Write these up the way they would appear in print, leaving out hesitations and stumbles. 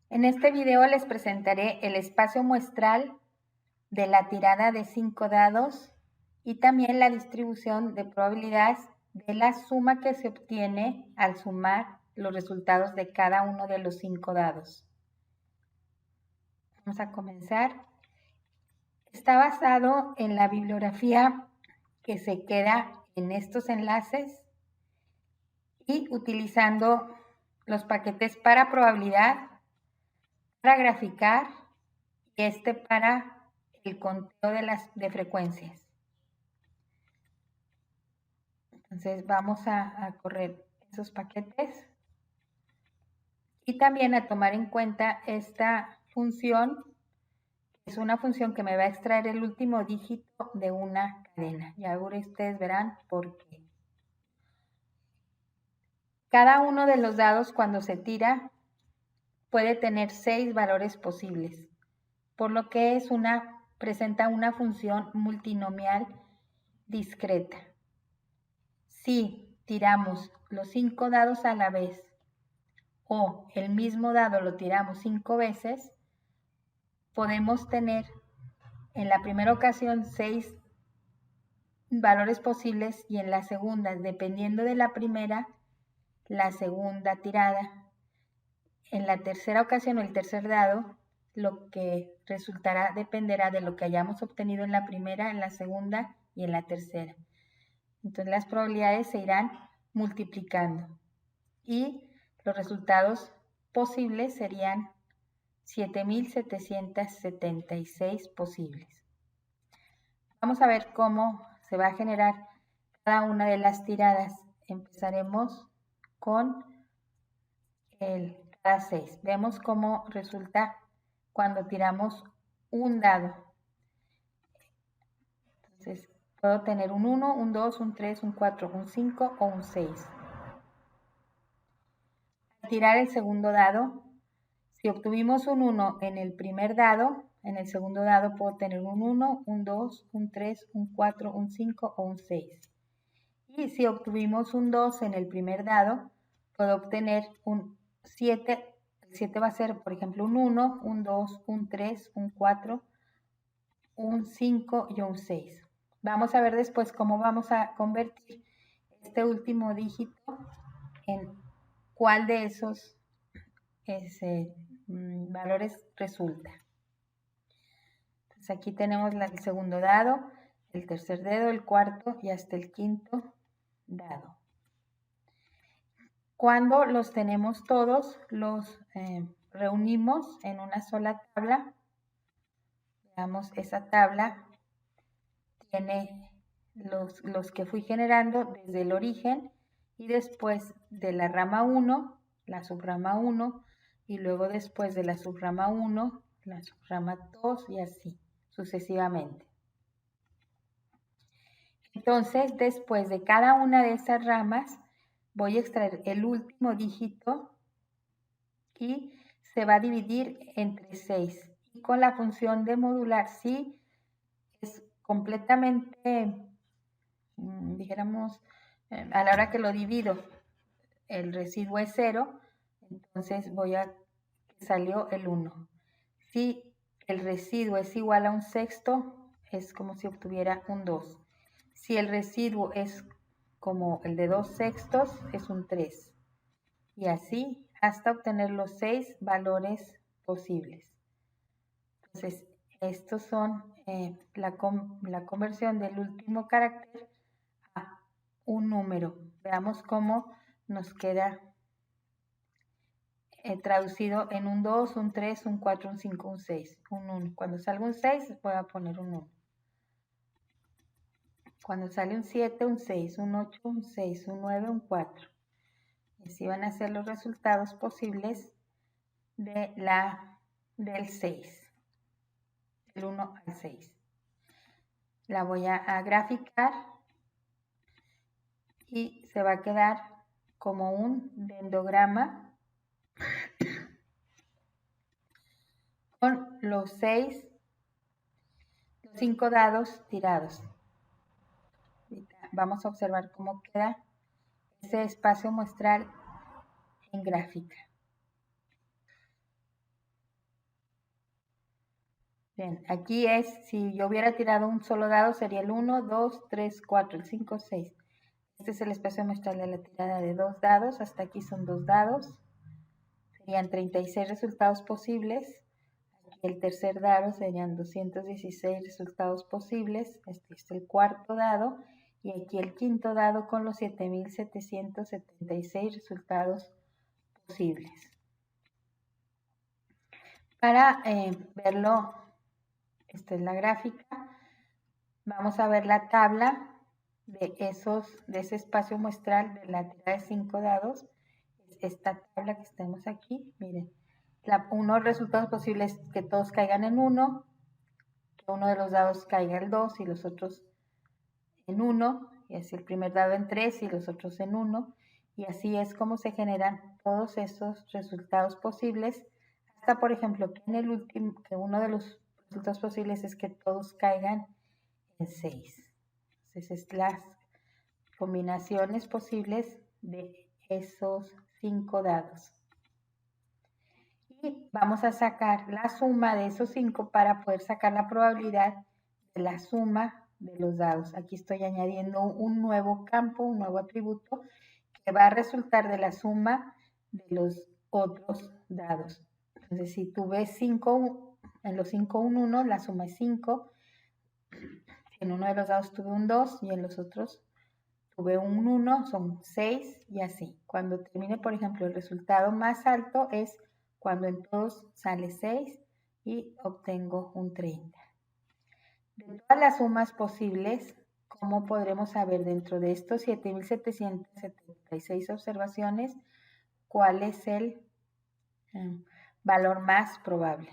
En este video les presentaré el espacio muestral de la tirada de 5 dados y también la distribución de probabilidades de la suma que se obtiene al sumar los resultados de cada uno de los 5 dados. Vamos a comenzar. Está basado en la bibliografía que se queda en estos enlaces y utilizando los paquetes para probabilidad, para graficar y para el conteo de frecuencias. Entonces vamos a correr esos paquetes y también a tomar en cuenta esta función, que es una función que me va a extraer el último dígito de una cadena. Y ahora ustedes verán por qué. Cada uno de los dados cuando se tira puede tener 6 valores posibles, por lo que presenta una función multinomial discreta. Si tiramos los 5 dados a la vez o el mismo dado lo tiramos 5 veces, podemos tener en la primera ocasión 6 valores posibles y en la segunda, dependiendo de la primera, la segunda tirada. En la tercera ocasión, el tercer dado, lo que resultará dependerá de lo que hayamos obtenido en la primera, en la segunda y en la tercera. Entonces las probabilidades se irán multiplicando y los resultados posibles serían 7,776 posibles. Vamos a ver cómo se va a generar cada una de las tiradas. Empezaremos con el cada 6. Vemos cómo resulta cuando tiramos un dado. Entonces, puedo tener un 1, un 2, un 3, un 4, un 5 o un 6. Al tirar el segundo dado, si obtuvimos un 1 en el primer dado, en el segundo dado puedo tener un 1, un 2, un 3, un 4, un 5 o un 6. Y si obtuvimos un 2 en el primer dado, puedo obtener un 7. El 7 va a ser, por ejemplo, un 1, un 2, un 3, un 4, un 5 y un 6. Vamos a ver después cómo vamos a convertir este último dígito en cuál de esos valores resulta. Entonces aquí tenemos el segundo dado, el tercer dedo, el cuarto y hasta el quinto dado. Cuando los tenemos todos, los reunimos en una sola tabla. Veamos, esa tabla tiene los que fui generando desde el origen y después de la rama 1, la subrama 1, y luego después de la subrama 1, la subrama 2 y así sucesivamente. Entonces, después de cada una de esas ramas, voy a extraer el último dígito y se va a dividir entre 6. Y con la función de modular, si es completamente, dijéramos, a la hora que lo divido, el residuo es 0, entonces voy a que salió el 1. Si el residuo es igual a un sexto, es como si obtuviera un 2. Si el residuo es como el de 2 sextos, es un 3. Y así hasta obtener los 6 valores posibles. Entonces, estos son la conversión del último carácter a un número. Veamos cómo nos queda traducido en un 2, un 3, un 4, un 5, un 6, un 1. Cuando salga un 6, voy a poner un 1. Cuando sale un 7, un 6, un 8, un 6, un 9, un 4. Y así van a ser los resultados posibles del 6, del 1 al 6. La voy a graficar y se va a quedar como un dendrograma con los 5 dados tirados. Vamos a observar cómo queda ese espacio muestral en gráfica. Bien, aquí es, si yo hubiera tirado un solo dado, sería el 1, 2, 3, 4, el 5, 6. Este es el espacio muestral de la tirada de 2 dados. Hasta aquí son 2 dados. Serían 36 resultados posibles. Aquí el tercer dado serían 216 resultados posibles. Este es el cuarto dado. Y aquí el quinto dado con los 7,776 resultados posibles. Para verlo, esta es la gráfica. Vamos a ver la tabla de ese espacio muestral de la tirada de 5 dados. Esta tabla que tenemos aquí, miren, unos resultados posibles que todos caigan en 1, que uno de los dados caiga el 2 y los otros en 1, y así el primer dado en 3 y los otros en 1, y así es como se generan todos esos resultados posibles, hasta por ejemplo que en el último, que uno de los resultados posibles es que todos caigan en 6. Entonces es las combinaciones posibles de esos 5 dados. Y vamos a sacar la suma de esos 5 para poder sacar la probabilidad de la suma de los dados. Aquí estoy añadiendo un nuevo campo, un nuevo atributo que va a resultar de la suma de los otros dados. Entonces, si tú ves 5, en los 5 un 1, la suma es 5. En uno de los dados tuve un 2 y en los otros tuve un 1, son 6 y así. Cuando termine, por ejemplo, el resultado más alto es cuando en todos sale 6 y obtengo un 30. De todas las sumas posibles, ¿cómo podremos saber dentro de estos 7,776 observaciones cuál es el valor más probable?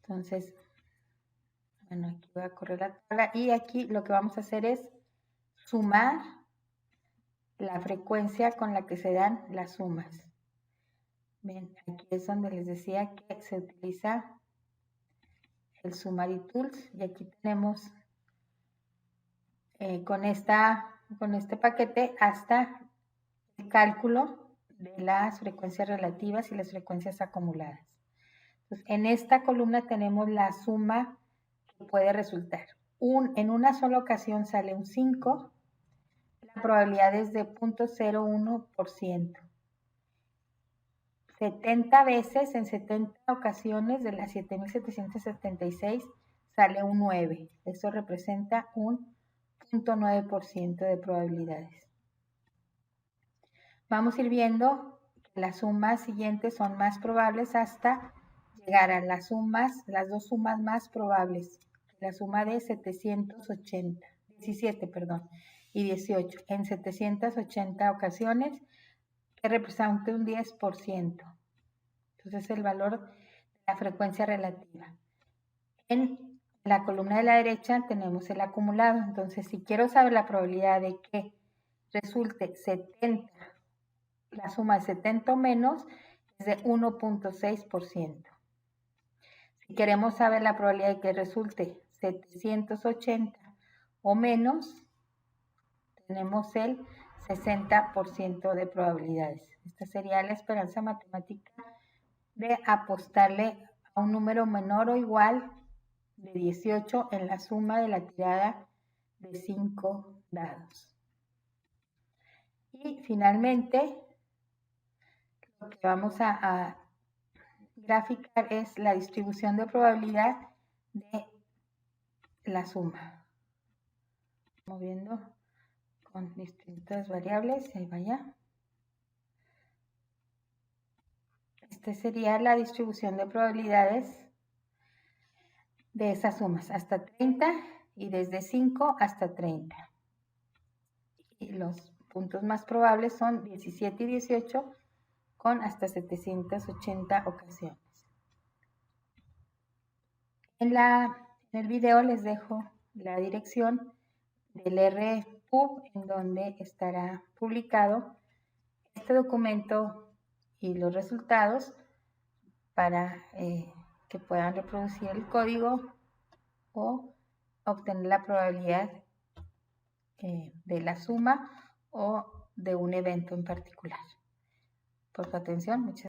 Entonces, bueno, aquí voy a correr la tabla y aquí lo que vamos a hacer es sumar la frecuencia con la que se dan las sumas. Bien, aquí es donde les decía que se utiliza el Summary Tools y aquí tenemos con este paquete hasta el cálculo de las frecuencias relativas y las frecuencias acumuladas. Entonces, en esta columna tenemos la suma que puede resultar. En una sola ocasión sale un 5, la probabilidad es de 0.01%. 70 veces, en 70 ocasiones de las 7,776 sale un 9. Eso representa un 0.9% de probabilidades. Vamos a ir viendo que las sumas siguientes son más probables hasta llegar a las dos sumas más probables. La suma de 17 y 18 en 780 ocasiones, que representa un 10%. Entonces el valor de la frecuencia relativa. En la columna de la derecha tenemos el acumulado. Entonces, si quiero saber la probabilidad de que resulte 70, la suma de 70 o menos es de 1.6%. Si queremos saber la probabilidad de que resulte 780 o menos, tenemos el 60% de probabilidades. Esta sería la esperanza matemática de apostarle a un número menor o igual de 18 en la suma de la tirada de 5 dados. Y finalmente, lo que vamos a graficar es la distribución de probabilidad de la suma. Moviendo con distintas variables, ahí vaya. Esta sería la distribución de probabilidades de esas sumas, hasta 30 y desde 5 hasta 30. Y los puntos más probables son 17 y 18 con hasta 780 ocasiones. En el video les dejo la dirección del RPub en donde estará publicado este documento y los resultados para que puedan reproducir el código o obtener la probabilidad de la suma o de un evento en particular. Por su atención, muchas gracias.